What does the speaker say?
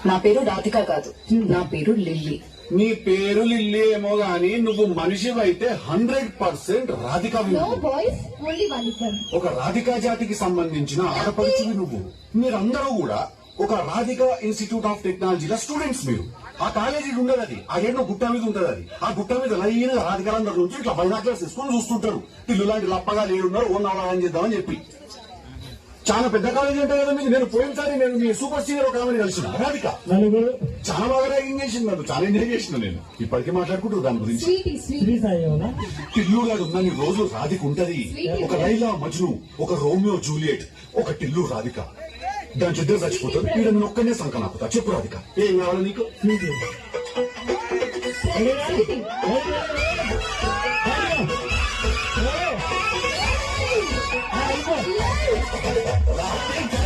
నా పేరు రాధిక కాదు, నా పేరు లిల్లీ. నీ పేరు లిల్లీ ఏమో గాని నువ్వు మనిషివైతే 100% రాధికవి. No boys, only one girl. ఒక రాధికా జాతికి సంబంధించిన ఆడపడుచువి నువ్వు. మీరందరూ కూడా ఒక రాధికా ఇన్స్టిట్యూట్ ఆఫ్ టెక్నాలజీలో స్టూడెంట్స్. మీరు ఆ కాలేజీ ఉండదు, అది ఆ ఏడో గుట్ట మీద ఉంటది. అది ఆ గుట్ట మీద లైన్ రాధికాలందరూ నుంచి ఇట్లా బైనాక్లర్స్ తీసుకుని చూస్తుంటారు. ఇల్లు లాంటి లప్పగా లేడున్నారు, ఓ నాలుగు చేద్దామని చెప్పి. చాలా పెద్ద కాలేజీ అంటే కదా మీకు. నేను పోయినసారి నేను మీ సూపర్ సీనియర్ ఒక ఆమెను కలిసిన రాధిక. చాలా బాగా ర్యాగింగ్ చేసింది, నన్ను చాలా ఎంజాయ్ చేసిన. నేను ఇప్పటికీ మాట్లాడుకుంటారు దాని గురించి. టిల్లు గారు ఉన్నన్ని రోజులు రాధిక ఉంటది. ఒక లైలా మజ్ను, ఒక రోమియో జూలియట్, ఒక టిల్లు రాధిక. దాని చిద్దరు చచ్చిపోతారు. వీళ్ళ నేను ఒక్కనే సంకనాపుతా. చెప్పు రాధిక, ఏం కావాలి నీకు? Yes.